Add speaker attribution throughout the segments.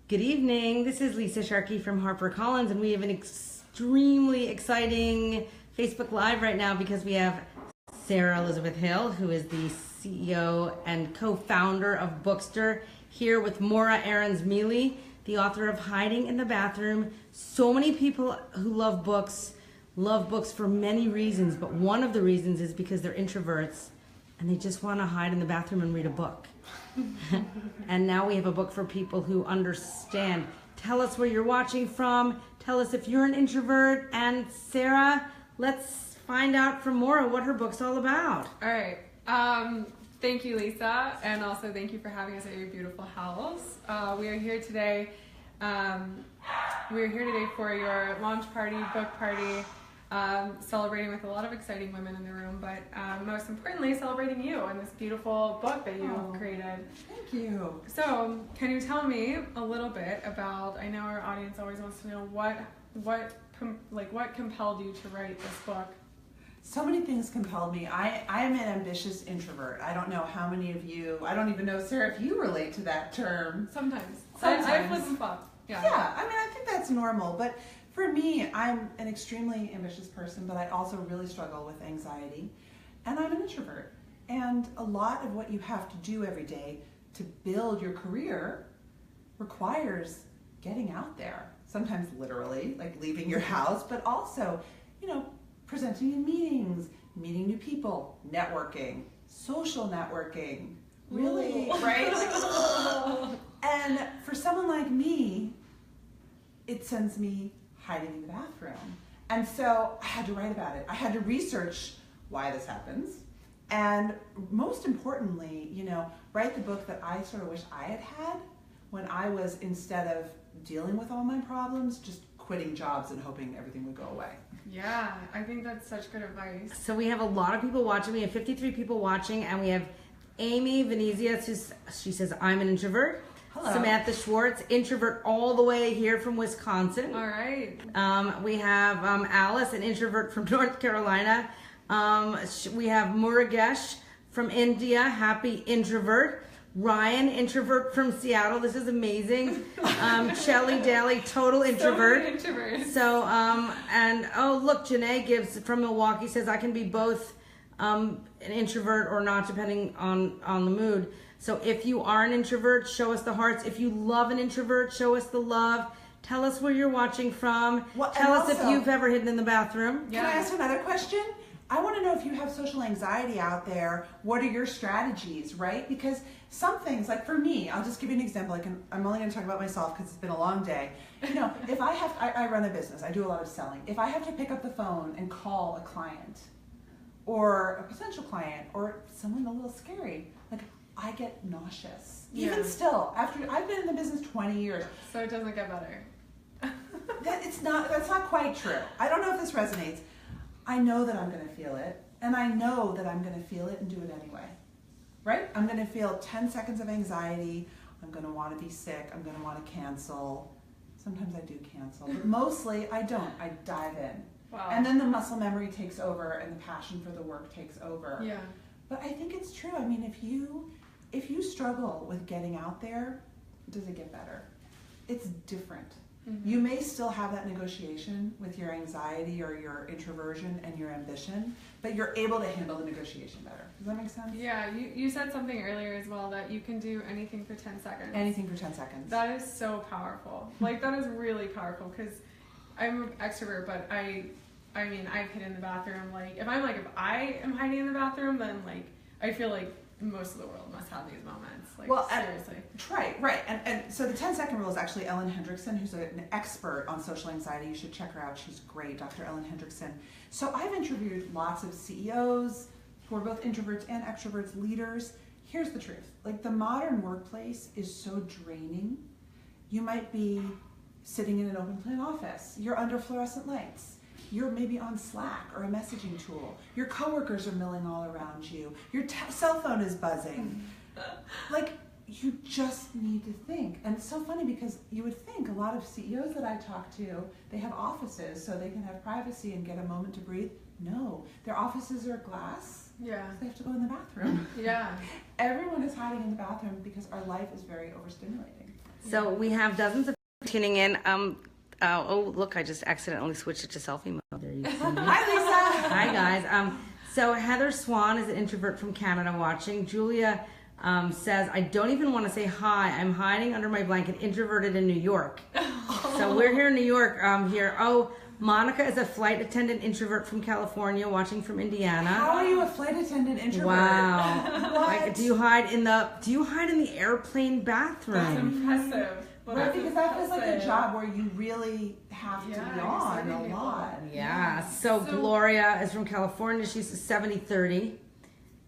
Speaker 1: Good evening. This is Lisa Sharkey from HarperCollins, and we have an extremely exciting Facebook Live right now because we have Sarah Elizabeth Hill, who is the CEO and co-founder of Bookstr, here with Morra Aarons-Mele, the author of Hiding in the Bathroom. So many people who love books for many reasons, but one of the reasons is because they're introverts and they just want to hide in the bathroom and read a book. And now we have a book for people who understand. Tell us where you're watching from. Tell us if you're an introvert. And Sarah, let's find out from Morra what her book's all about.
Speaker 2: All right. Thank you, Lisa, and also thank you for having us at your beautiful house. We are here today. For your launch party, book party, celebrating with a lot of exciting women in the room, but most importantly, celebrating you and this beautiful book that you've created.
Speaker 3: Thank you.
Speaker 2: So, can you tell me a little bit about? I know our audience always wants to know what compelled you to write this book.
Speaker 3: So many things compelled me. I am an ambitious introvert. I don't know how many of you, I don't even know, Sarah, if you relate to that term.
Speaker 2: Sometimes.
Speaker 3: I
Speaker 2: flip and flop. Yeah,
Speaker 3: I mean, I think that's normal. But for me, I'm an extremely ambitious person, but I also really struggle with anxiety. And I'm an introvert. And a lot of what you have to do every day to build your career requires getting out there. Sometimes literally, like leaving your house, but also, presenting in meetings, meeting new people, networking, social networking, really, right? And for someone like me, it sends me hiding in the bathroom. And so I had to write about it. I had to research why this happens. And most importantly, write the book that I sort of wish I had had when I was, instead of dealing with all my problems, just quitting jobs and hoping everything would go away.
Speaker 2: Yeah, I think that's such good advice.
Speaker 1: So we have a lot of people watching. We have 53 people watching, and we have Amy Venezia. She says, I'm an introvert.
Speaker 3: Hello.
Speaker 1: Samantha Schwartz, introvert all the way here from Wisconsin.
Speaker 2: All right.
Speaker 1: We have Alice, an introvert from North Carolina. We have Murugesh from India, happy introvert. Ryan, introvert from Seattle. This is amazing. Shelly Daly, total introvert.
Speaker 2: So many introverts.
Speaker 1: So, look, Janae Gibbs from Milwaukee says I can be both an introvert or not, depending on the mood. So if you are an introvert, show us the hearts. If you love an introvert, show us the love. Tell us where you're watching from. Tell us if you've ever hidden in the bathroom.
Speaker 3: Can I ask another question? I want to know if you have social anxiety out there, what are your strategies, right? Because some things, like for me, I'll just give you an example. I'm only going to talk about myself because it's been a long day. If I run a business, I do a lot of selling. If I have to pick up the phone and call a client or a potential client or someone a little scary, I get nauseous. Even still, after I've been in the business 20 years.
Speaker 2: So it doesn't get better.
Speaker 3: That's not quite true. I don't know if this resonates. I know that I'm going to feel it, and I know that I'm going to feel it and do it anyway, right? I'm going to feel 10 seconds of anxiety. I'm going to want to be sick. I'm going to want to cancel. Sometimes I do cancel, but mostly I don't. I dive in.
Speaker 2: Wow.
Speaker 3: And then the muscle memory takes over and the passion for the work takes over.
Speaker 2: Yeah.
Speaker 3: But I think it's true. I mean, if you struggle with getting out there, does it get better? It's different. Mm-hmm. You may still have that negotiation with your anxiety or your introversion and your ambition, but you're able to handle the negotiation better. Does that make sense?
Speaker 2: Yeah, you said something earlier as well, that you can do anything for 10 seconds.
Speaker 3: Anything for 10 seconds.
Speaker 2: That is so powerful. That is really powerful, because I'm an extrovert, but I've hidden in the bathroom. If I am hiding in the bathroom, then I feel like most of the world must have these moments. Seriously.
Speaker 3: Right. And so the 10-second rule is actually Ellen Hendrickson, who's an expert on social anxiety. You should check her out. She's great, Dr. Ellen Hendrickson. So I've interviewed lots of CEOs who are both introverts and extroverts, leaders. Here's the truth. The modern workplace is so draining. You might be sitting in an open plan office. You're under fluorescent lights. You're maybe on Slack or a messaging tool. Your coworkers are milling all around you. Your cell phone is buzzing. You just need to think. And it's so funny because you would think a lot of CEOs that I talk to, they have offices so they can have privacy and get a moment to breathe. No, their offices are glass.
Speaker 2: Yeah.
Speaker 3: So they have to go in the bathroom.
Speaker 2: Yeah.
Speaker 3: Everyone is hiding in the bathroom because our life is very overstimulating.
Speaker 1: So we have dozens of tuning in. Oh, look, I just accidentally switched it to selfie mode. There you go.
Speaker 3: Hi, Lisa.
Speaker 1: Hi, guys. So Heather Swan is an introvert from Canada watching. Julia says, I don't even want to say hi. I'm hiding under my blanket, introverted in New York. So we're here in New York here. Oh, Monica is a flight attendant introvert from California watching from Indiana.
Speaker 3: How are you a flight attendant introvert?
Speaker 1: Wow.
Speaker 3: What?
Speaker 1: Like, do you hide in the airplane bathroom?
Speaker 2: That's impressive.
Speaker 3: Right, because that feels like a job where you really have to be on a lot.
Speaker 1: Yeah. So Gloria is from California. She's 70-30.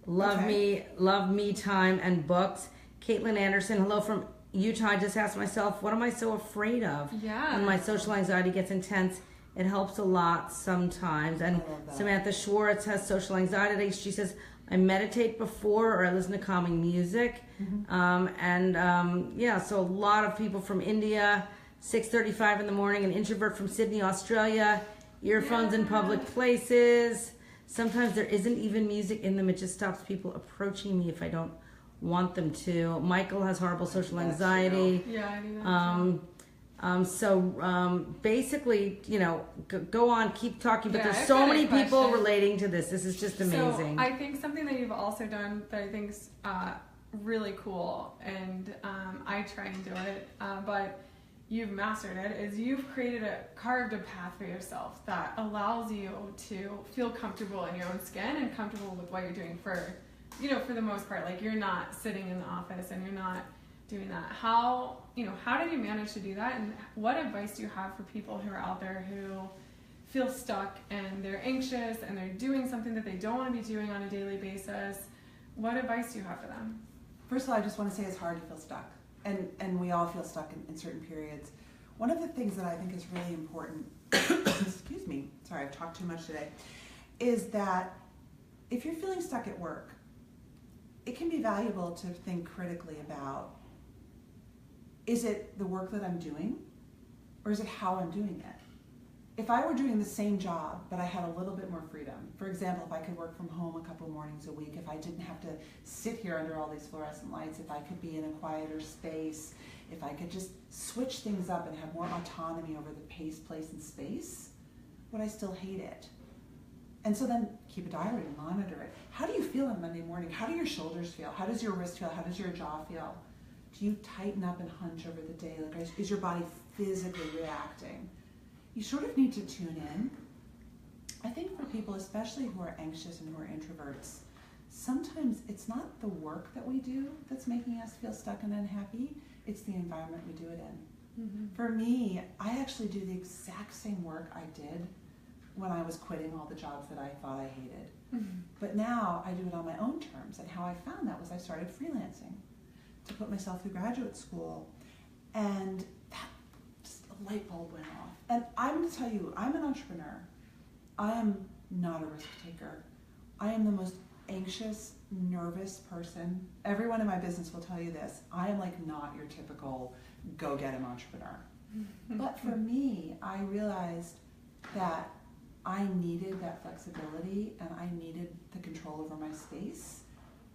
Speaker 1: Love me time and books. Caitlin Anderson, hello from Utah. I just asked myself, what am I so afraid of?
Speaker 2: Yeah.
Speaker 1: When my social anxiety gets intense, it helps a lot sometimes. And Samantha Schwartz has social anxiety. She says, I meditate before or I listen to calming music. So a lot of people from India, 6:35 in the morning, an introvert from Sydney, Australia, earphones in public places. Sometimes there isn't even music in them. It just stops people approaching me if I don't want them to. Michael has horrible social anxiety.
Speaker 2: Yeah, I do that
Speaker 1: Basically, go on, keep talking, but there's
Speaker 2: I've
Speaker 1: so
Speaker 2: got a
Speaker 1: many people
Speaker 2: question.
Speaker 1: relating to this. This is just amazing.
Speaker 2: So I think something that you've also done that I think is really cool, and I try and do it, but you've mastered it, is you've carved a path for yourself that allows you to feel comfortable in your own skin and comfortable with what you're doing for the most part. Like, you're not sitting in the office and you're not doing that. How did you manage to do that, and what advice do you have for people who are out there who feel stuck and they're anxious and they're doing something that they don't want to be doing on a daily basis? What advice do you have for them?
Speaker 3: First of all, I just want to say it's hard to feel stuck. And we all feel stuck in certain periods. One of the things that I think is really important, excuse me, sorry, I've talked too much today, is that if you're feeling stuck at work, it can be valuable to think critically about, is it the work that I'm doing, or is it how I'm doing it? If I were doing the same job, but I had a little bit more freedom, for example, if I could work from home a couple mornings a week, if I didn't have to sit here under all these fluorescent lights, if I could be in a quieter space, if I could just switch things up and have more autonomy over the pace, place, and space, would I still hate it? And so then keep a diary and monitor it. How do you feel on Monday morning? How do your shoulders feel? How does your wrist feel? How does your jaw feel? Do you tighten up and hunch over the day? Like, is your body physically reacting? You sort of need to tune in. I think for people, especially who are anxious and who are introverts, sometimes it's not the work that we do that's making us feel stuck and unhappy, it's the environment we do it in. Mm-hmm. For me, I actually do the exact same work I did when I was quitting all the jobs that I thought I hated. Mm-hmm. But now I do it on my own terms, and how I found that was I started freelancing to put myself through graduate school, and a light bulb went off. And I'm going to tell you, I'm an entrepreneur. I am not a risk taker. I am the most anxious, nervous person. Everyone in my business will tell you this. I am like not your typical go-get-em entrepreneur. But for me, I realized that I needed that flexibility and I needed the control over my space,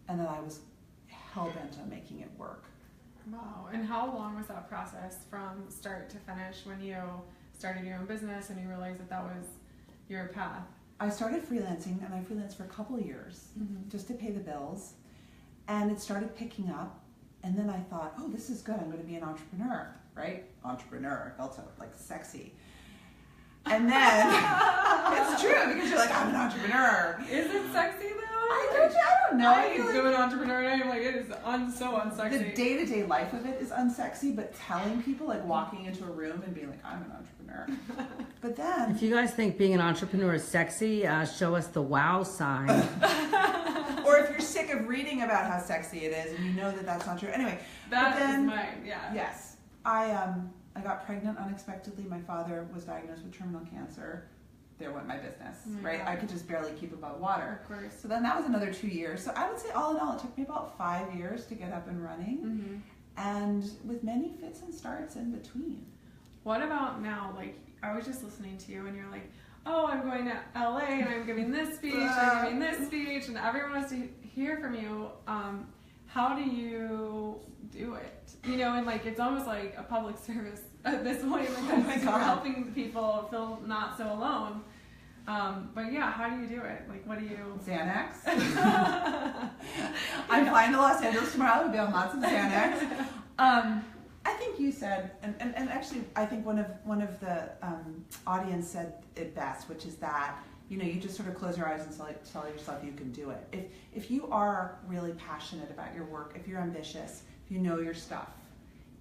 Speaker 3: and that I was hell-bent on making it work.
Speaker 2: Wow. And how long was that process from start to finish when you started your own business and you realized that was your path?
Speaker 3: I started freelancing, and I freelanced for a couple of years just to pay the bills, and it started picking up, and then I thought, oh, this is good, I'm going to be an entrepreneur, right? Entrepreneur, it felt so like sexy. And then, it's true, because you're like, I'm an entrepreneur.
Speaker 2: Is it sexy though?
Speaker 3: I don't know.
Speaker 2: I do an entrepreneur and I'm like, it is so unsexy.
Speaker 3: The day-to-day life of it is unsexy, but telling people, like walking into a room and being like, I'm an entrepreneur. But then...
Speaker 1: If you guys think being an entrepreneur is sexy, show us the wow sign.
Speaker 3: Or if you're sick of reading about how sexy it is and you know that that's not true. Anyway.
Speaker 2: That is mine, yeah.
Speaker 3: Yes. I got pregnant unexpectedly. My father was diagnosed with terminal cancer. There went my business, right?
Speaker 2: God.
Speaker 3: I could just barely keep above water.
Speaker 2: Of course.
Speaker 3: So then that was another 2 years. So I would say all in all, it took me about 5 years to get up and running, and with many fits and starts in between.
Speaker 2: What about now? Like, I was just listening to you and you're like, oh, I'm going to LA and I'm giving this speech, I'm giving this speech, and everyone wants to hear from you. How do you do it? you know, and like it's almost like a public service at this point because
Speaker 3: my
Speaker 2: we're
Speaker 3: God.
Speaker 2: helping people feel not so alone. But yeah, how do you do it? Like, what do you?
Speaker 3: Xanax. I'm flying to Los Angeles tomorrow. I'll be on lots of Xanax. I think you said, and actually, I think one of the audience said it best, which is that, you know, you just sort of close your eyes and tell yourself you can do it. If you are really passionate about your work, if you're ambitious, if you know your stuff,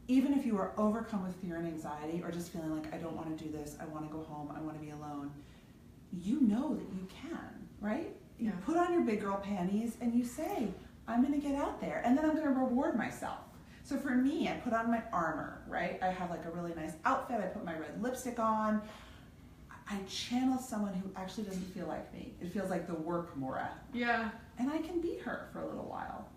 Speaker 3: even if you are overcome with fear and anxiety, or just feeling like I don't want to do this, I want to go home, I want to be alone, you know that you can, right? You
Speaker 2: Yeah.
Speaker 3: put on your big girl panties and you say, I'm going to get out there, and then I'm going to reward myself. So for me, I put on my armor, right? I have like a really nice outfit. I put my red lipstick on. I channel someone who actually doesn't feel like me. It feels like the work Morra.
Speaker 2: Yeah.
Speaker 3: And I can be her for a little while.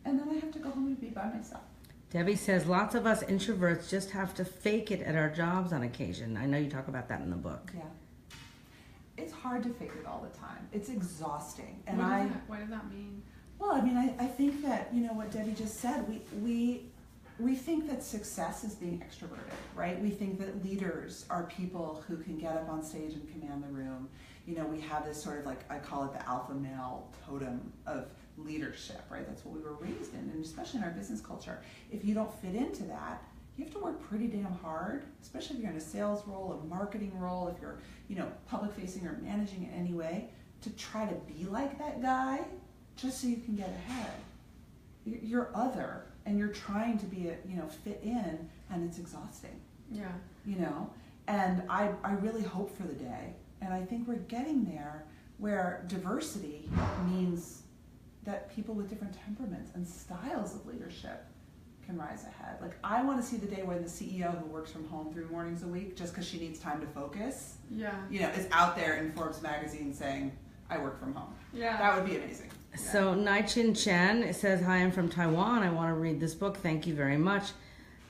Speaker 3: And then I have to go home and be by myself.
Speaker 1: Debbie says lots of us introverts just have to fake it at our jobs on occasion. I know you talk about that in the book.
Speaker 3: Yeah. It's hard to fake it all the time. It's exhausting. And
Speaker 2: What does that mean?
Speaker 3: Well, I mean, I think that, you know, what Debbie just said, we think that success is being extroverted, right? We think that leaders are people who can get up on stage and command the room. You know, we have this sort of, like, I call it the alpha male totem of leadership, right? That's what we were raised in, and especially in our business culture. If you don't fit into that, you have to work pretty damn hard, especially if you're in a sales role, a marketing role, if you're, you know, public facing or managing in any way, to try to be like that guy just so you can get ahead. You're other, and you're trying to be, fit in, and it's exhausting.
Speaker 2: Yeah.
Speaker 3: You know, and I really hope for the day, and I think we're getting there, where diversity means that people with different temperaments and styles of leadership can rise ahead. Like, I want to see the day when the CEO who works from home 3 mornings a week just because she needs time to focus,
Speaker 2: Yeah.
Speaker 3: you know, is out there in Forbes magazine saying, I work from home.
Speaker 2: Yeah.
Speaker 3: That would be amazing.
Speaker 1: So Naichin Chen says, hi, I'm from Taiwan. I want to read this book. Thank you very much.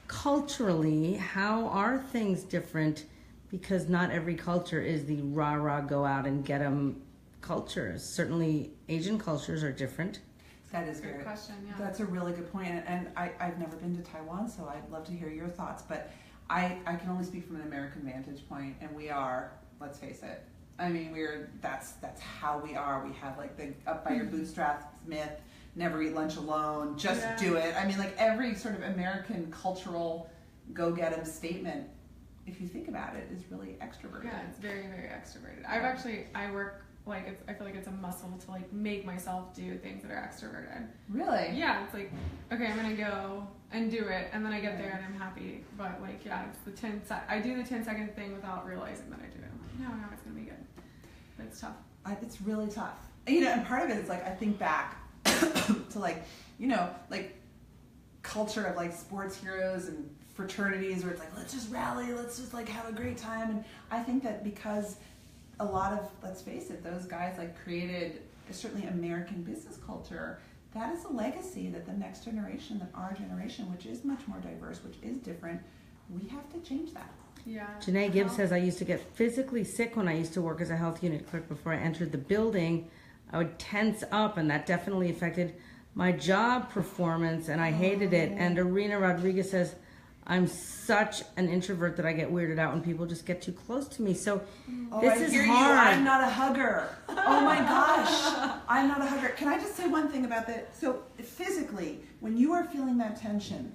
Speaker 1: Culturally, how are things different? Because not every culture is the rah-rah, go out and get 'em culture. Certainly Asian cultures are different.
Speaker 3: That is
Speaker 2: Good
Speaker 3: very
Speaker 2: question, yeah.
Speaker 3: That's a really good point, and I've never been to Taiwan, so I'd love to hear your thoughts. But I can only speak from an American vantage point, and we are, let's face it, I mean, that's how we are. We have like the up by your bootstraps myth, never eat lunch alone, just do it. I mean, like every sort of American cultural go get 'em statement, if you think about it, is really extroverted.
Speaker 2: Yeah, it's very, very extroverted. I work like I feel like it's a muscle to like make myself do things that are extroverted.
Speaker 3: Really?
Speaker 2: Yeah, it's like, okay, I'm gonna go and do it, and then I get there and I'm happy. But like, yeah, it's the 10 I do the 10-second thing without realizing that I do it. No, it's gonna be good. But it's tough.
Speaker 3: It's really tough. You know, and part of it is like, I think back to like, you know, like culture of like sports heroes and fraternities where it's like, let's just rally, let's just like have a great time. And I think that because a lot of, let's face it, those guys like created certainly American business culture, that is a legacy that the next generation, that our generation, which is much more diverse, which is different, we have to change that.
Speaker 2: Yeah.
Speaker 1: Janae Gibbs says, I used to get physically sick when I used to work as a health unit clerk before I entered the building. I would tense up, and that definitely affected my job performance, and I hated it. And Arena Rodriguez says, I'm such an introvert that I get weirded out when people just get too close to me. So this is
Speaker 3: hear
Speaker 1: hard.
Speaker 3: You. I'm not a hugger. Oh my gosh. I'm not a hugger. Can I just say one thing about that? So physically, when you are feeling that tension,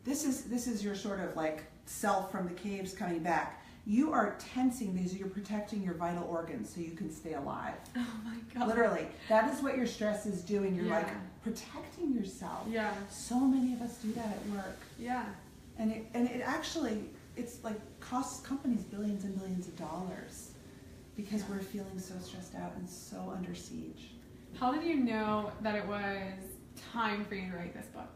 Speaker 3: this is your sort of like self from the caves coming back. You are tensing because you're protecting your vital organs so you can stay alive.
Speaker 2: Oh my God.
Speaker 3: Literally. That is what your stress is doing. You're like protecting yourself.
Speaker 2: Yeah.
Speaker 3: So many of us do that at work.
Speaker 2: Yeah.
Speaker 3: And it actually, it's like costs companies billions and billions of dollars because we're feeling so stressed out and so under siege.
Speaker 2: How did you know that it was time for you to write this book?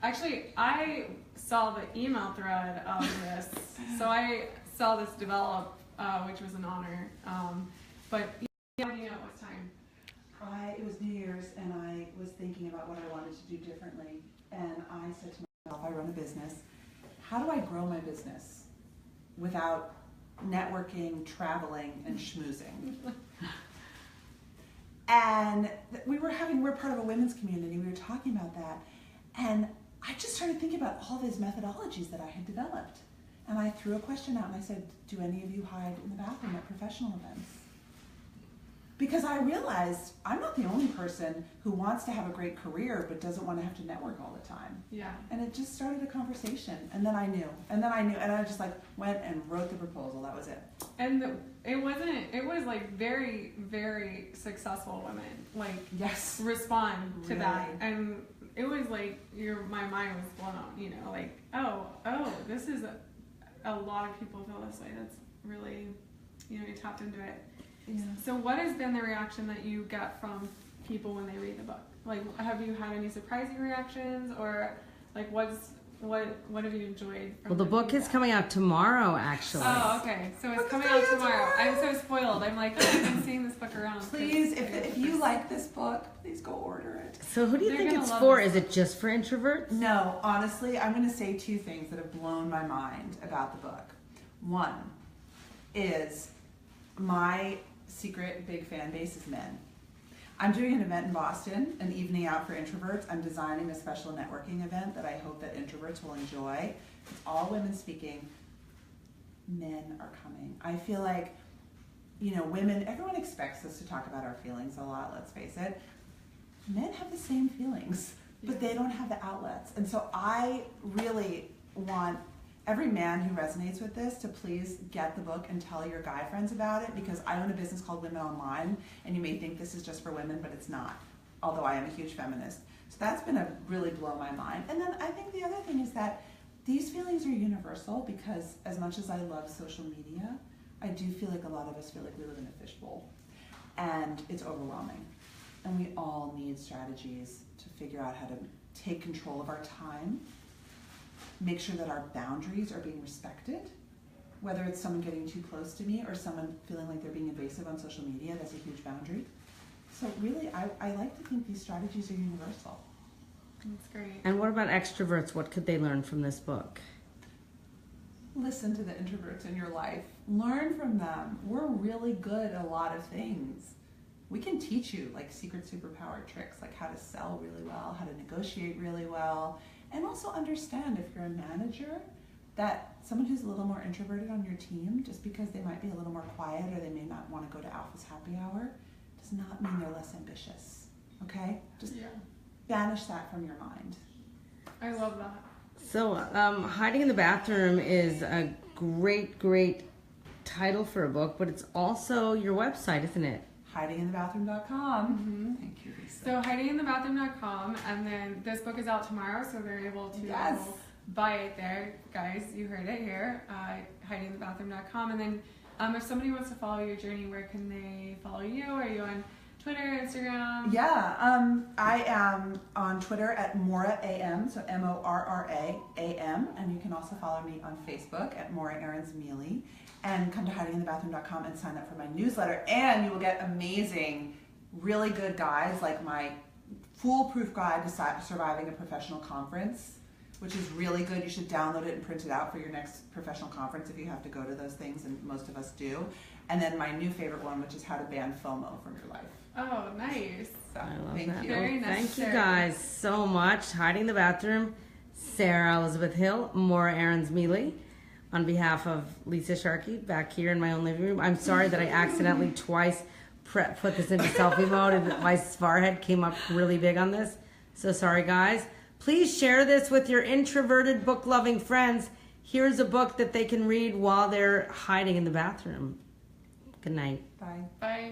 Speaker 2: Actually, I saw the email thread of this, so I saw this develop, which was an honor. But how do you know it was time?
Speaker 3: It was New Year's, and I was thinking about what I wanted to do differently, and I said to myself, I run a business. How do I grow my business without networking, traveling, and schmoozing? And we're part of a women's community. We were talking about that, and I just started thinking about all these methodologies that I had developed. And I threw a question out and I said, do any of you hide in the bathroom at professional events? Because I realized I'm not the only person who wants to have a great career but doesn't want to have to network all the time.
Speaker 2: Yeah.
Speaker 3: And it just started a conversation. And then I knew. And I just like went and wrote the proposal. That was it.
Speaker 2: And it was like very, very successful women like
Speaker 3: Yes.
Speaker 2: respond to
Speaker 3: Really?
Speaker 2: that. And it was like my mind was blown, like, oh, this is a lot of people feel this way. That's really, you tapped into it.
Speaker 3: Yeah.
Speaker 2: So what has been the reaction that you get from people when they read the book? Like, have you had any surprising reactions, or like what have you enjoyed from
Speaker 1: Well, the book is
Speaker 2: feedback?
Speaker 1: coming out tomorrow, actually.
Speaker 2: Oh, okay. So it's coming out tomorrow. I'm so spoiled. I'm like, I've been seeing this book around.
Speaker 3: Please, if you like this book, please go order it.
Speaker 1: So who do you
Speaker 2: They're
Speaker 1: think
Speaker 2: gonna
Speaker 1: it's
Speaker 2: love
Speaker 1: for?
Speaker 2: this
Speaker 1: Is it just for introverts?
Speaker 3: No, honestly, I'm going to say two things that have blown my mind about the book. One is my secret big fan base is men. I'm doing an event in Boston, an evening out for introverts. I'm designing a special networking event that I hope that introverts will enjoy. It's all women speaking. Men are coming. I feel like, women, everyone expects us to talk about our feelings a lot, let's face it. Men have the same feelings, but they don't have the outlets. And so I really want every man who resonates with this to please get the book and tell your guy friends about it, because I own a business called Women Online, and you may think this is just for women, but it's not, although I am a huge feminist. So that's been a really blow my mind. And then I think the other thing is that these feelings are universal, because as much as I love social media, I do feel like a lot of us feel like we live in a fishbowl, and it's overwhelming. And we all need strategies to figure out how to take control of our time, make sure that our boundaries are being respected, whether it's someone getting too close to me or someone feeling like they're being invasive on social media. That's a huge boundary. So really, I like to think these strategies are universal.
Speaker 2: That's great.
Speaker 1: And what about extroverts? What could they learn from this book?
Speaker 3: Listen to the introverts in your life. Learn from them. We're really good at a lot of things. We can teach you like secret superpower tricks, like how to sell really well, how to negotiate really well, and also understand if you're a manager that someone who's a little more introverted on your team, just because they might be a little more quiet or they may not want to go to Alpha's happy hour, does not mean they're less ambitious. Okay? Just banish that from your mind.
Speaker 2: I love that.
Speaker 1: So, Hiding in the Bathroom is a great title for a book, but it's also your website, isn't it?
Speaker 3: Hidinginthebathroom.com.
Speaker 2: Mm-hmm.
Speaker 3: Thank you, Lisa.
Speaker 2: So hidinginthebathroom.com, and then this book is out tomorrow, so they're able to buy it there. Guys, you heard it here, hidinginthebathroom.com. And then if somebody wants to follow your journey, where can they follow you? Are you on Twitter, Instagram?
Speaker 3: Yeah, I am on Twitter at Morra AM, so Morra AM, and you can also follow me on Facebook at Morra Aarons-Mele, and come to hidinginthebathroom.com and sign up for my newsletter, and you will get amazing, really good guides, like my foolproof guide to surviving a professional conference, which is really good. You should download it and print it out for your next professional conference if you have to go to those things, and most of us do. And then my new favorite one, which is how to ban FOMO from your life.
Speaker 2: Oh, nice.
Speaker 3: So,
Speaker 1: I love
Speaker 3: thank
Speaker 1: that.
Speaker 3: you.
Speaker 2: Very
Speaker 1: Thank you
Speaker 2: necessary.
Speaker 1: guys so much. Hiding in the Bathroom, Sarah Elizabeth Hill, Morra Aarons-Mele. On behalf of Lisa Sharkey, back here in my own living room, I'm sorry that I accidentally twice put this into selfie mode and my forehead came up really big on this. So sorry, guys. Please share this with your introverted book-loving friends. Here's a book that they can read while they're hiding in the bathroom. Good night.
Speaker 3: Bye.
Speaker 2: Bye.